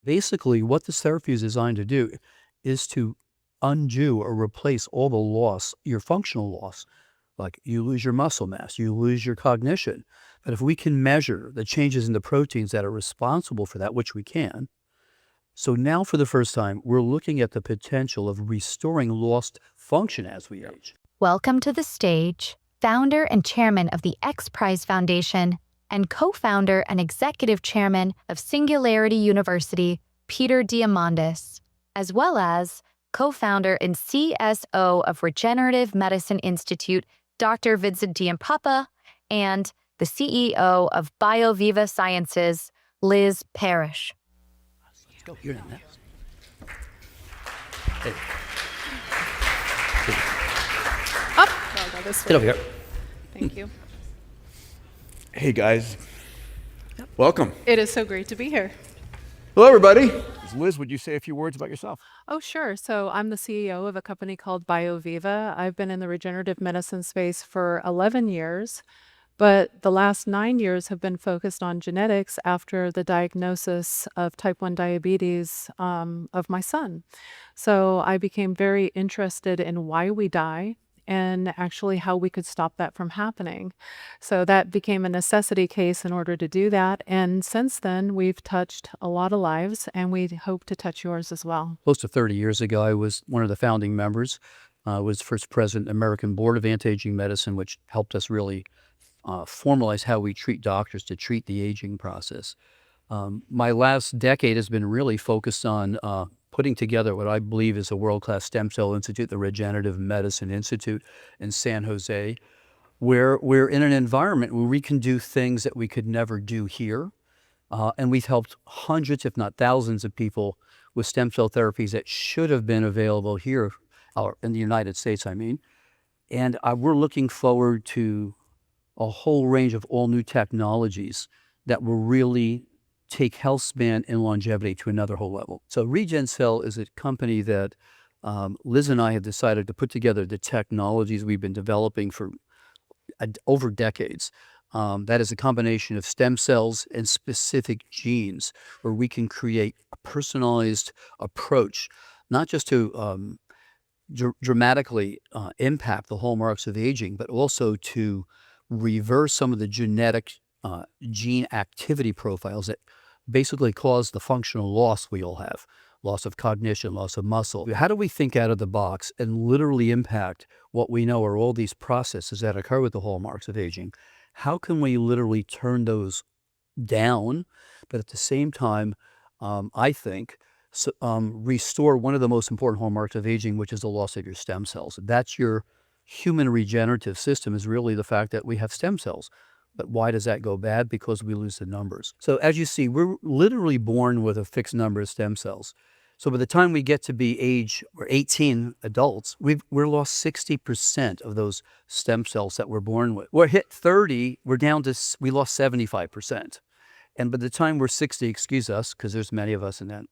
Basically, what this therapy is designed to do is to undo or replace all the loss, your functional loss. Like you lose your muscle mass, you lose your cognition. But if we can measure the changes in the proteins that are responsible for that, which we can, so now for the first time, we're looking at the potential of restoring lost function as we age. Welcome to the stage, founder and chairman of the X Prize Foundation and co-founder and executive chairman of Singularity University, Peter Diamandis, as well as co-founder and CSO of Regenerative Medicine Institute, Dr. Vincent Giampapa, and the CEO of BioViva Sciences, Liz Parrish. Let's go. You're next. Hey. Up. I'll go this way. Get over here. Thank you. Hey guys, welcome. It is so great to be here. Hello everybody. Liz, would you say a few words about yourself? Oh, sure. So I'm the CEO of a company called BioViva. I've been in the regenerative medicine space for 11 years, but the last 9 years have been focused on genetics after the diagnosis of type 1 diabetes of my son. So I became very interested in why we die and actually how we could stop that from happening. So that became a necessity case in order to do that. And since then, we've touched a lot of lives, and we hope to touch yours as well. Close to 30 years ago, I was one of the founding members, was first president of the American Board of Anti-Aging Medicine, which helped us really formalize how we treat doctors to treat the aging process. My last decade has been really focused on putting together what I believe is a world-class stem cell institute, the Regenerative Medicine Institute in San Jose, where we're in an environment where we can do things that we could never do here. And we've helped hundreds, if not thousands of people with stem cell therapies that should have been available here, or in the United States, I mean. And we're looking forward to a whole range of all new technologies that will really take health span and longevity to another whole level. So RegenCell is a company that Liz and I have decided to put together the technologies we've been developing for over decades. That is a combination of stem cells and specific genes where we can create a personalized approach, not just to dramatically impact the hallmarks of aging, but also to reverse some of the genetic gene activity profiles that basically cause the functional loss we all have, loss of cognition, loss of muscle. How do we think out of the box and literally impact what we know are all these processes that occur with the hallmarks of aging? How can we literally turn those down, but at the same time, I think, restore one of the most important hallmarks of aging, which is the loss of your stem cells. That's your human regenerative system, is really the fact that we have stem cells. But why does that go bad? Because we lose the numbers. So as you see, we're literally born with a fixed number of stem cells. So by the time we get to be we're 18 adults, we're lost 60% of those stem cells that we're born with. We're hit 30, we lost 75%. And by the time we're 60, excuse us, because there's many of us in that,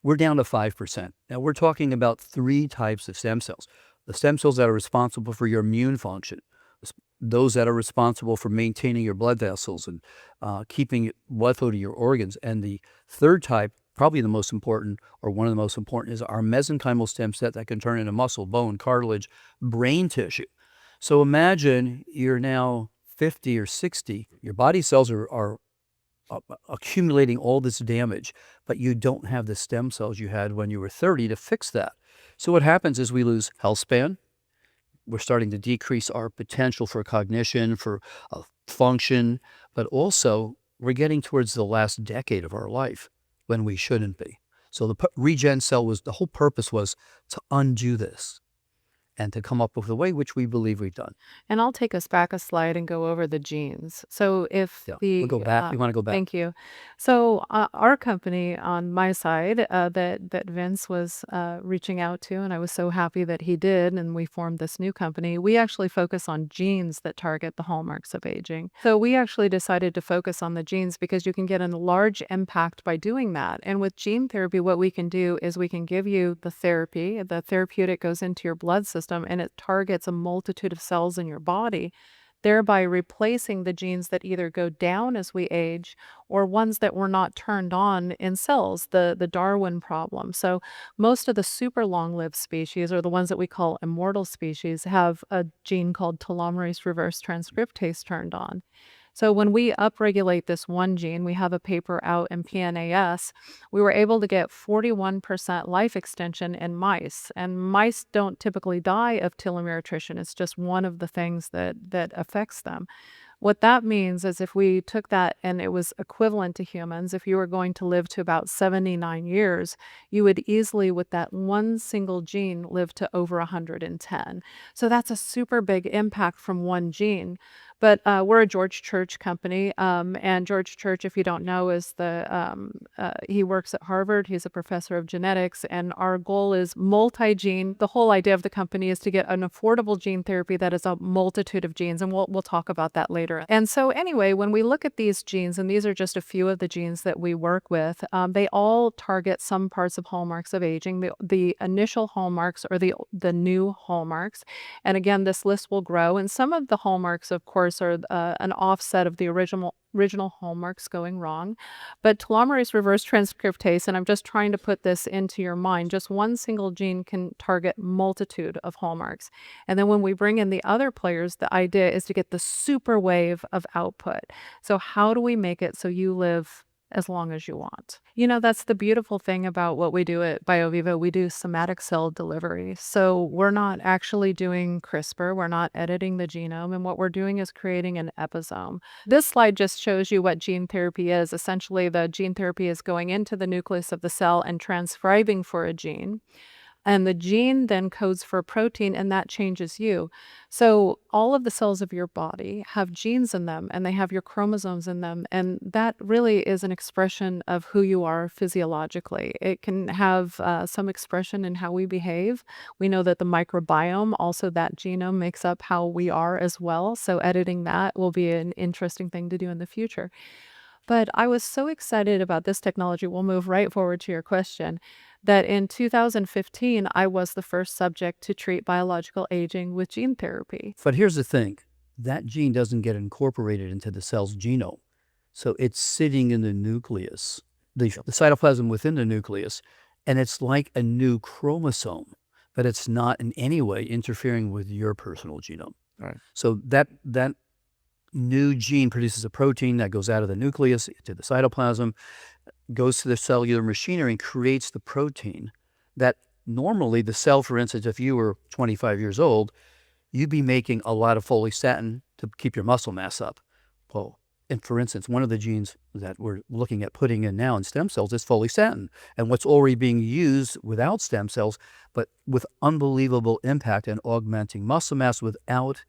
we're down to 5%. Now we're talking about 3 types of stem cells. The stem cells that are responsible for your immune function, those that are responsible for maintaining your blood vessels and keeping blood flow to your organs. And the third type, probably the most important, or one of the most important, is our mesenchymal stem cell that can turn into muscle, bone, cartilage, brain tissue. So imagine you're now 50 or 60, your body cells are accumulating all this damage, but you don't have the stem cells you had when you were 30 to fix that. So what happens is we lose health span. We're starting to decrease our potential for cognition, for function, but also we're getting towards the last decade of our life when we shouldn't be. So the RegenCell the whole purpose was to undo this and to come up with a way which we believe we've done. And I'll take us back a slide and go over the genes. So if We'll go back. We want to go back. Thank you. So our company on my side that Vince was reaching out to, and I was so happy that he did, and we formed this new company, we actually focus on genes that target the hallmarks of aging. So we actually decided to focus on the genes because you can get a large impact by doing that. And with gene therapy, what we can do is we can give you the therapy. The therapeutic goes into your blood system, and it targets a multitude of cells in your body thereby replacing the genes that either go down as we age or ones that were not turned on in cells, the Darwin problem. So most of the super long-lived species, or the ones that we call immortal species, have a gene called telomerase reverse transcriptase turned on. So when we upregulate this one gene, we have a paper out in PNAS, we were able to get 41% life extension in mice. And mice don't typically die of telomere attrition. It's just one of the things that affects them. What that means is if we took that and it was equivalent to humans, if you were going to live to about 79 years, you would easily, with that one single gene, live to over 110. So that's a super big impact from one gene. But we're a George Church company, and George Church, if you don't know, is he works at Harvard. He's a professor of genetics, and our goal is multi-gene. The whole idea of the company is to get an affordable gene therapy that is a multitude of genes, and we'll talk about that later. And so anyway, when we look at these genes, and these are just a few of the genes that we work with, they all target some parts of hallmarks of aging. The initial hallmarks or the new hallmarks, and again, this list will grow. And some of the hallmarks, of course, are an offset of the original hallmarks going wrong. But telomerase reverse transcriptase, and I'm just trying to put this into your mind, just one single gene can target multitude of hallmarks. And then when we bring in the other players, the idea is to get the super wave of output. So how do we make it so you live as long as you want? You know, that's the beautiful thing about what we do at BioViva. We do somatic cell delivery. So we're not actually doing CRISPR. We're not editing the genome. And what we're doing is creating an episome. This slide just shows you what gene therapy is. Essentially, the gene therapy is going into the nucleus of the cell and transcribing for a gene. And the gene then codes for a protein, and that changes you. So all of the cells of your body have genes in them, and they have your chromosomes in them. And that really is an expression of who you are physiologically. It can have some expression in how we behave. We know that the microbiome, also that genome, makes up how we are as well. So editing that will be an interesting thing to do in the future. But I was so excited about this technology. We'll move right forward to your question, that in 2015, I was the first subject to treat biological aging with gene therapy. But here's the thing, that gene doesn't get incorporated into the cell's genome. So it's sitting in the nucleus, the cytoplasm within the nucleus, and it's like a new chromosome, but it's not in any way interfering with your personal genome. Right. So that new gene produces a protein that goes out of the nucleus to the cytoplasm, goes to the cellular machinery and creates the protein that normally the cell, for instance, if you were 25 years old, you'd be making a lot of follistatin to keep your muscle mass up. Well, and for instance, one of the genes that we're looking at putting in now in stem cells is follistatin, and what's already being used without stem cells, but with unbelievable impact in augmenting muscle mass without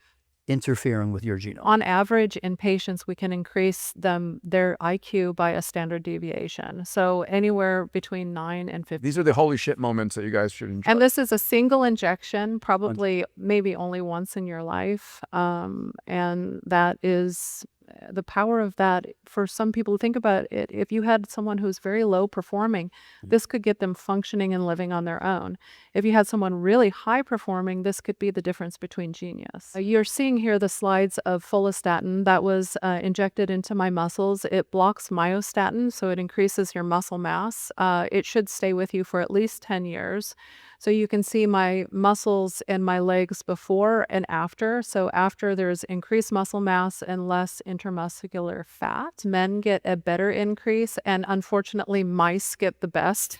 interfering with your genome. On average, in patients, we can increase their IQ by a standard deviation. So anywhere between 9 and 15. These are the holy shit moments that you guys should enjoy. And this is a single injection, probably maybe only once in your life. And that is the power of that. For some people, think about it. If you had someone who's very low performing, this could get them functioning and living on their own. If you had someone really high performing, this could be the difference between genius. You're seeing here the slides of follistatin that was injected into my muscles. It blocks myostatin, so it increases your muscle mass. It should stay with you for at least 10 years. So you can see my muscles in my legs before and after. So after, there's increased muscle mass and less intramuscular fat. Men get a better increase, and unfortunately, mice get the best.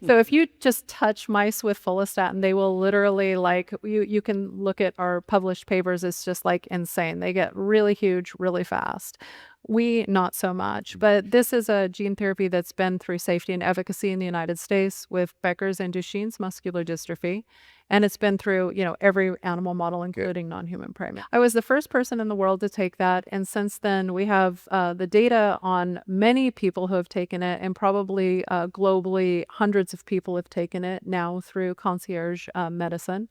So if you just touch mice with follistatin, they will literally, like, you can look at our published papers, it's just like insane. They get really huge really fast. We, not so much. But this is a gene therapy that's been through safety and efficacy in the United States with Becker's and Duchenne's muscular dystrophy. And it's been through, every animal model, including non-human primate. I was the first person in the world to take that. And since then, we have the data on many people who have taken it, and probably globally, hundreds of people have taken it now through concierge medicine.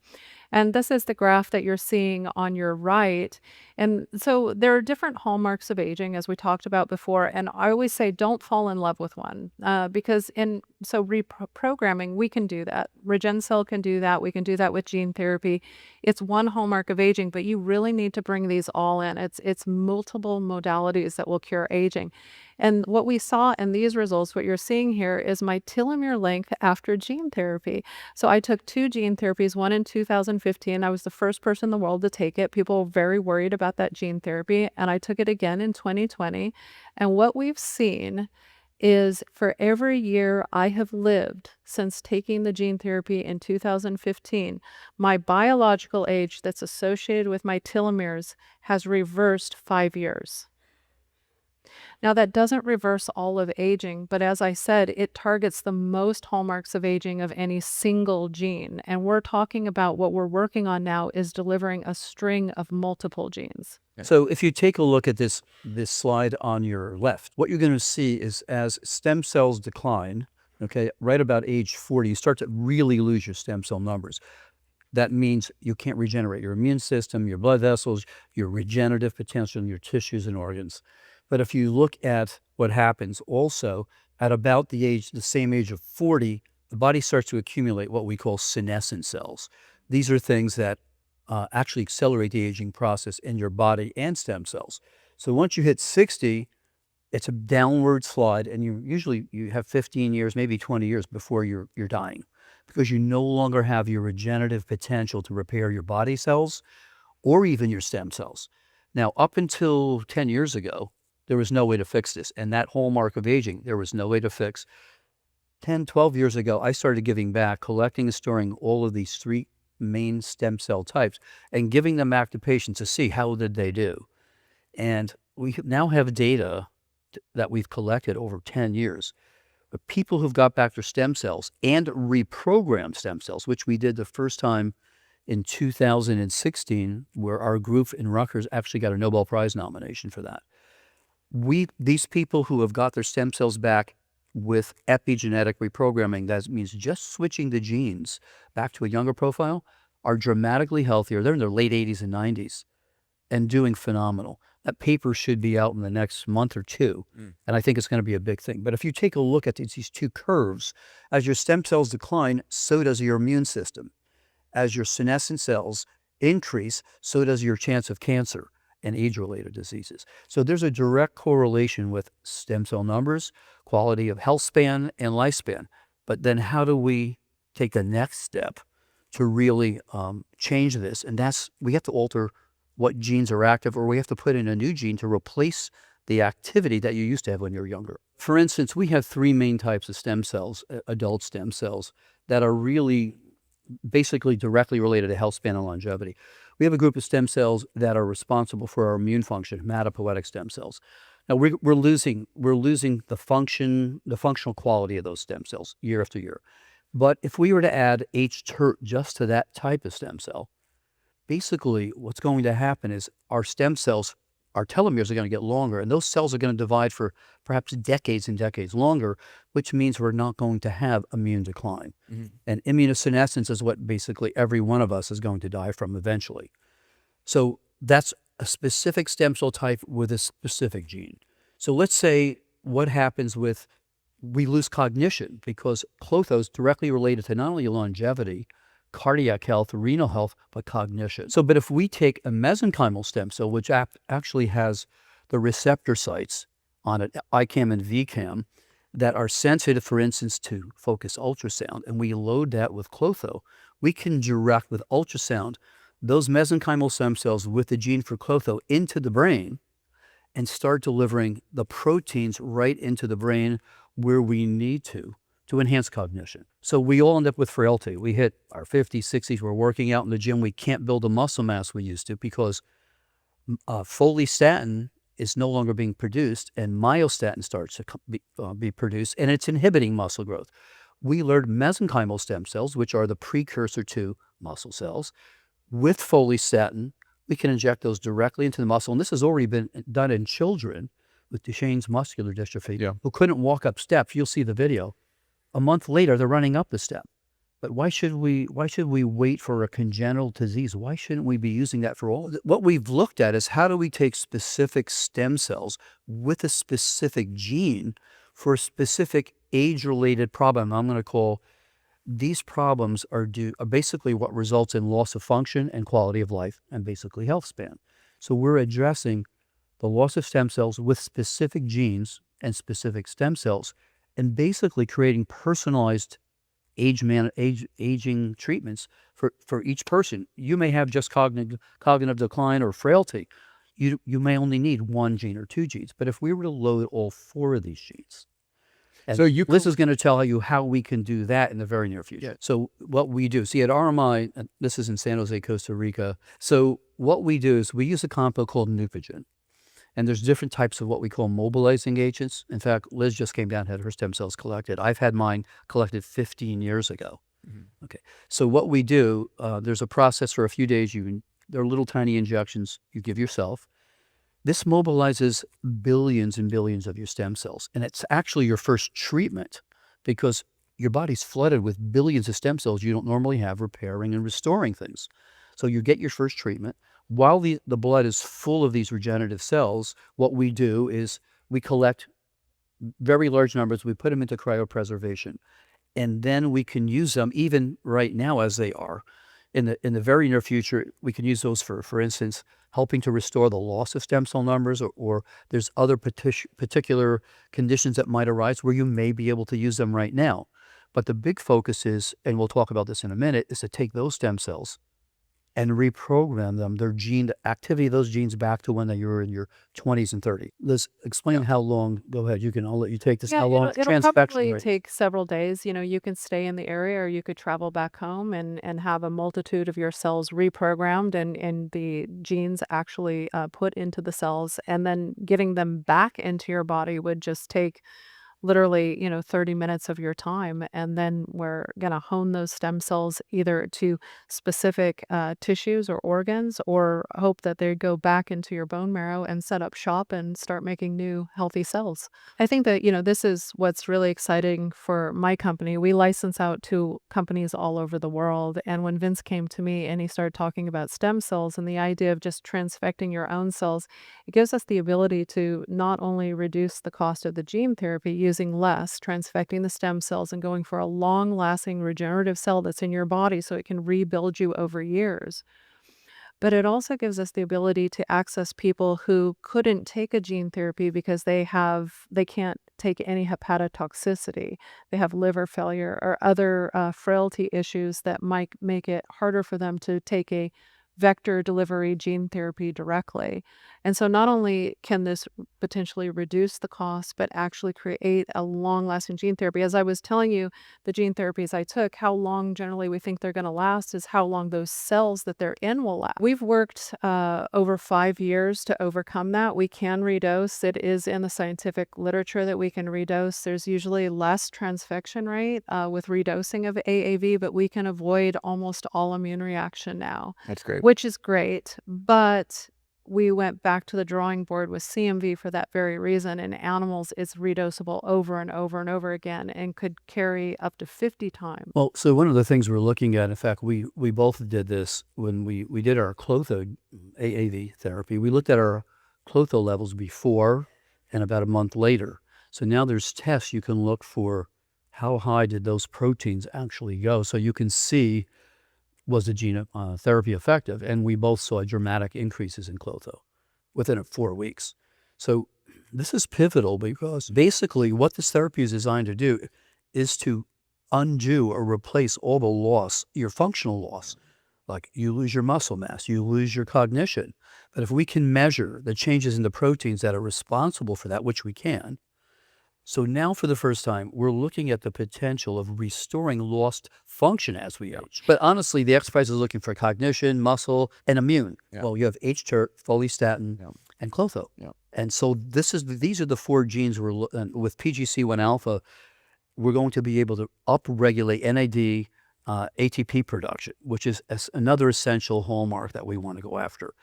And this is the graph that you're seeing on your right. And so there are different hallmarks of aging, as we talked about before. And I always say, don't fall in love with one, because reprogramming, we can do that. RegenCell can do that. We can do that with gene therapy. It's one hallmark of aging, but you really need to bring these all in. It's multiple modalities that will cure aging. And what we saw in these results, what you're seeing here is my telomere length after gene therapy. So I took 2 gene therapies, one in 2015. I was the first person in the world to take it. People were very worried about that gene therapy, and I took it again in 2020. And what we've seen is for every year I have lived since taking the gene therapy in 2015, my biological age that's associated with my telomeres has reversed 5 years. Now, that doesn't reverse all of aging, but as I said, it targets the most hallmarks of aging of any single gene. And we're talking about what we're working on now is delivering a string of multiple genes. So if you take a look at this slide on your left, what you're going to see is as stem cells decline, okay, right about age 40, you start to really lose your stem cell numbers. That means you can't regenerate your immune system, your blood vessels, your regenerative potential in your tissues and organs. But if you look at what happens also at about the same age of 40, the body starts to accumulate what we call senescent cells. These are things that actually accelerate the aging process in your body and stem cells. So once you hit 60, it's a downward slide, and you have 15 years, maybe 20 years before you're dying, because you no longer have your regenerative potential to repair your body cells or even your stem cells. Now, up until 10 years ago, there was no way to fix this. And that hallmark of aging, there was no way to fix. 10, 12 years ago, I started giving back, collecting and storing all of these 3 main stem cell types and giving them back to patients to see how did they do. And we now have data that we've collected over 10 years. But people who've got back their stem cells and reprogrammed stem cells, which we did the first time in 2016, where our group in Rutgers actually got a Nobel Prize nomination for that. These people who have got their stem cells back with epigenetic reprogramming, that means just switching the genes back to a younger profile, are dramatically healthier. They're in their late 80s and 90s and doing phenomenal. That paper should be out in the next month or 2, and I think it's going to be a big thing. But if you take a look at these 2 curves, as your stem cells decline, so does your immune system. As your senescent cells increase, so does your chance of cancer and age-related diseases. So there's a direct correlation with stem cell numbers, quality of health span, and lifespan. But then how do we take the next step to really change this? And we have to alter what genes are active, or we have to put in a new gene to replace the activity that you used to have when you were younger. For instance, we have 3 main types of stem cells, adult stem cells, that are really basically directly related to health span and longevity. We have a group of stem cells that are responsible for our immune function, hematopoietic stem cells. Now we're losing the functional quality of those stem cells year after year. But if we were to add HTERT just to that type of stem cell, basically what's going to happen is our stem cells, our telomeres are going to get longer, and those cells are going to divide for perhaps decades and decades longer, which means we're not going to have immune decline. And immunosenescence is what basically every one of us is going to die from eventually. So that's a specific stem cell type with a specific gene. So let's say what happens with, we lose cognition, because Klotho is directly related to not only longevity, cardiac health, renal health, but cognition. But if we take a mesenchymal stem cell, which actually has the receptor sites on it, ICAM and VCAM, that are sensitive, for instance, to focused ultrasound, and we load that with Klotho, we can direct with ultrasound those mesenchymal stem cells with the gene for Klotho into the brain and start delivering the proteins right into the brain where we need to enhance cognition. So we all end up with frailty. We hit our 50s, 60s, we're working out in the gym, we can't build the muscle mass we used to because follistatin is no longer being produced and myostatin starts to be produced, and it's inhibiting muscle growth. We learned mesenchymal stem cells, which are the precursor to muscle cells. With follistatin, we can inject those directly into the muscle, and this has already been done in children with Duchenne's muscular dystrophy who couldn't walk up steps. You'll see the video. A month later, they're running up the step But why should we wait for a congenital disease? Why shouldn't we be using that for all? What we've looked at is how do we take specific stem cells with a specific gene for a specific age-related problem. I'm going to call these problems are basically what results in loss of function and quality of life and basically health span. So we're addressing the loss of stem cells with specific genes and specific stem cells and basically creating personalized aging treatments for each person. You may have just cognitive decline or frailty. You may only need one gene or two genes. But if we were to load all four of these genes, and So Liz is going to tell you how we can do that in the very near future. Yeah. So what we do, see at RMI, and this is in San Jose, Costa Rica. So what we do is we use a compound called Neupogen. And there's different types of what we call mobilizing agents. In fact, Liz just came down, had her stem cells collected. I've had mine collected 15 years ago. Okay. So what we do, there's a process for a few days. There are little tiny injections you give yourself. This mobilizes billions and billions of your stem cells. And it's actually your first treatment because your body's flooded with billions of stem cells you don't normally have repairing and restoring things. So you get your first treatment. While the blood is full of these regenerative cells, what we do is we collect very large numbers. We put them into cryopreservation. And then we can use them even right now as they are. In the very near future, we can use those for instance, helping to restore the loss of stem cell numbers, or there's other particular conditions that might arise where you may be able to use them right now. But the big focus is, and we'll talk about this in a minute, is to take those stem cells and reprogram them, their gene activity of those genes back to when they were in your 20s and 30s. Liz, explain how long, go ahead, I'll let you take this, how long it'll transfection probably rate. take several days. You can stay in the area or you could travel back home and have a multitude of your cells reprogrammed and the genes actually put into the cells. And then getting them back into your body would just take literally, 30 minutes of your time. And then we're going to hone those stem cells either to specific tissues or organs, or hope that they go back into your bone marrow and set up shop and start making new healthy cells. I think that, this is what's really exciting for my company. We license out to companies all over the world. And when Vince came to me and he started talking about stem cells and the idea of just transfecting your own cells, it gives us the ability to not only reduce the cost of the gene therapy using less, transfecting the stem cells and going for a long-lasting regenerative cell that's in your body so it can rebuild you over years. But it also gives us the ability to access people who couldn't take a gene therapy because they can't take any hepatotoxicity. They have liver failure or other frailty issues that might make it harder for them to take a vector delivery gene therapy directly. And so not only can this potentially reduce the cost, but actually create a long-lasting gene therapy. As I was telling you, the gene therapies I took, how long generally we think they're going to last is how long those cells that they're in will last. We've worked over 5 years to overcome that. We can redose. It is in the scientific literature that we can redose. There's usually less transfection rate with redosing of AAV, but we can avoid almost all immune reaction now. That's great. Which is great, but we went back to the drawing board with CMV for that very reason. In animals, it's redosable over and over and over again and could carry up to 50 times. Well, so one of the things we're looking at, in fact, we both did this when we did our clotho AAV therapy. We looked at our clotho levels before and about a month later. So now there's tests you can look for how high did those proteins actually go. So you can see, was the gene therapy effective? And we both saw dramatic increases in clotho within 4 weeks. So this is pivotal because basically what this therapy is designed to do is to undo or replace all the loss, your functional loss. Like you lose your muscle mass, you lose your cognition. But if we can measure the changes in the proteins that are responsible for that, which we can, so now for the first time, we're looking at the potential of restoring lost function as we age. But honestly, the exercise is looking for cognition, muscle, and immune. Yeah. Well, you have HTERT, follistatin, Yeah. and clotho. Yeah. And so these are the four genes with PGC1 alpha, we're going to be able to upregulate NAD, ATP production, which is another essential hallmark that we want to go after.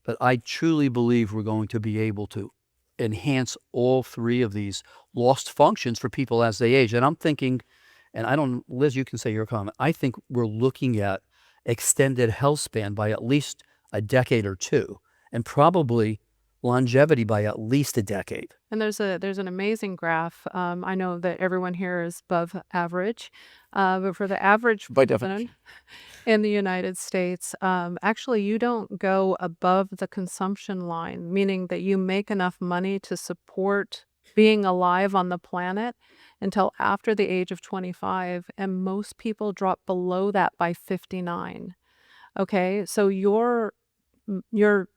But I truly believe we're going to be able to enhance all three of these lost functions for people as they age. And I'm thinking And I don't, Liz, you can say your comment. I think we're looking at extended health span by at least a decade or two, and probably longevity by at least a decade. And there's an amazing graph. I know that everyone here is above average, but for the average By person definition. in the United States, actually you don't go above the consumption line, meaning that you make enough money to support being alive on the planet until after the age of 25, and most people drop below that by 59. Okay, so your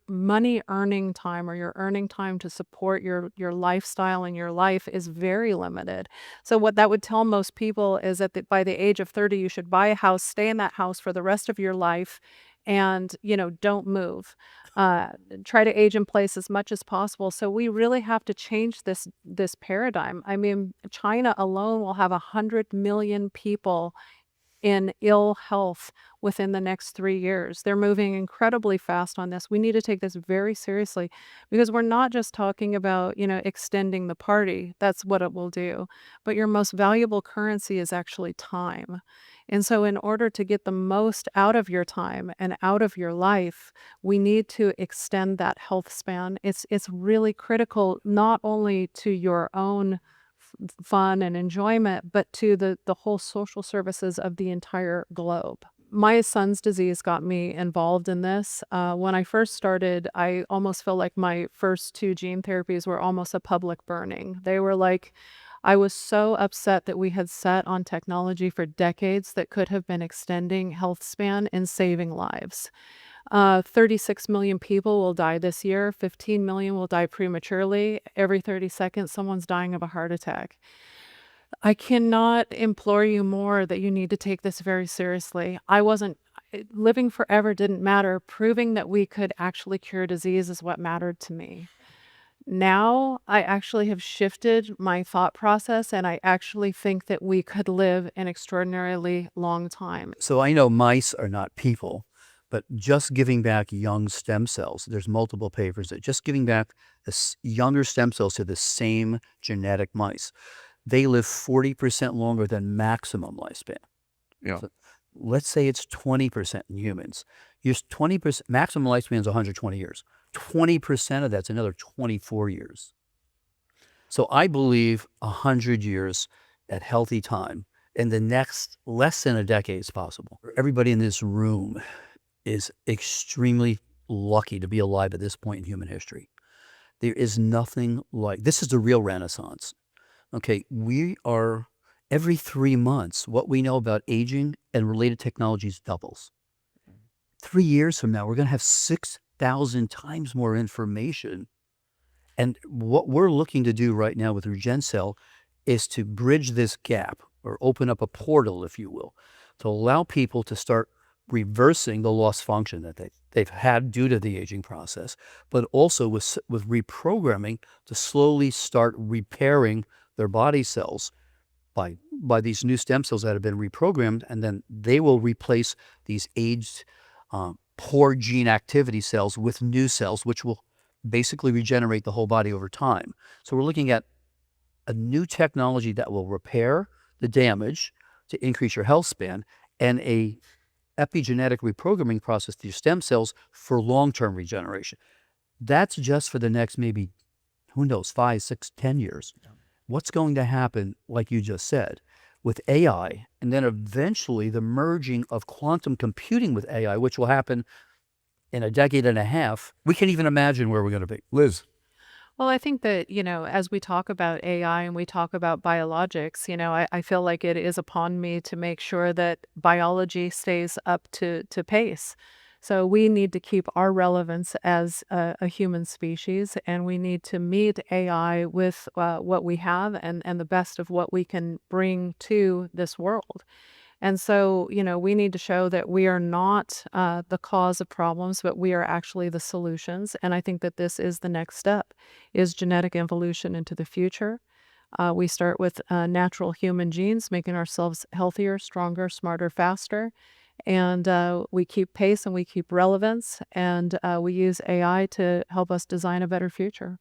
money earning time, or your earning time to support your lifestyle and your life, is very limited. So what that would tell most people is that by the age of 30, you should buy a house, stay in that house for the rest of your life, and don't move. Uh, Try to age in place as much as possible. So we really have to change this paradigm. I mean, China alone will have 100 million people in ill health within the next 3 years. They're moving incredibly fast on this. We need to take this very seriously, because we're not just talking about, extending the party. That's what it will do. But your most valuable currency is actually time. And so in order to get the most out of your time and out of your life, we need to extend that health span. It's really critical, not only to your own fun and enjoyment, but to the whole social services of the entire globe. My son's disease got me involved in this. When I first started, I almost felt like my first two gene therapies were almost a public burning. They were like, I was so upset that we had sat on technology for decades that could have been extending health span and saving lives. 36 million people will die this year. 15 million will die prematurely. Every 30 seconds, someone's dying of a heart attack. I cannot implore you more that you need to take this very seriously. Living forever didn't matter. Proving that we could actually cure disease is what mattered to me. Now, I actually have shifted my thought process, and I actually think that we could live an extraordinarily long time. So I know mice are not people, but just giving back young stem cells, there's multiple papers that just giving back younger stem cells to the same genetic mice, they live 40% longer than maximum lifespan. Yeah. So let's say it's 20% in humans. Use 20%, maximum lifespan is 120 years. 20% of that's another 24 years. So I believe 100 years at healthy time in the next less than a decade is possible. Everybody in this room is extremely lucky to be alive at this point in human history. There is nothing like, this is the real renaissance. Okay, we are, every 3 months, what we know about aging and related technologies doubles. 3 years from now, we're going to have 6,000 times more information. And what we're looking to do right now with RegenCell is to bridge this gap, or open up a portal, if you will, to allow people to start reversing the lost function that they've had due to the aging process, but also with reprogramming to slowly start repairing their body cells by these new stem cells that have been reprogrammed, and then they will replace these aged, poor gene activity cells with new cells, which will basically regenerate the whole body over time. So we're looking at a new technology that will repair the damage to increase your health span, and a epigenetic reprogramming process to your stem cells for long-term regeneration. That's just for the next, maybe, who knows, 5, 6, 10 years. Yeah. What's going to happen, like you just said, with AI, and then eventually the merging of quantum computing with AI, which will happen in a decade and a half, we can't even imagine where we're going to be. Liz. Well, I think that, as we talk about AI and we talk about biologics, I feel like it is upon me to make sure that biology stays up to pace. So we need to keep our relevance as a human species, and we need to meet AI with what we have, and the best of what we can bring to this world. And so, we need to show that we are not the cause of problems, but we are actually the solutions. And I think that this is the next step, is genetic evolution into the future. We start with natural human genes, making ourselves healthier, stronger, smarter, faster. And we keep pace and we keep relevance, and we use AI to help us design a better future.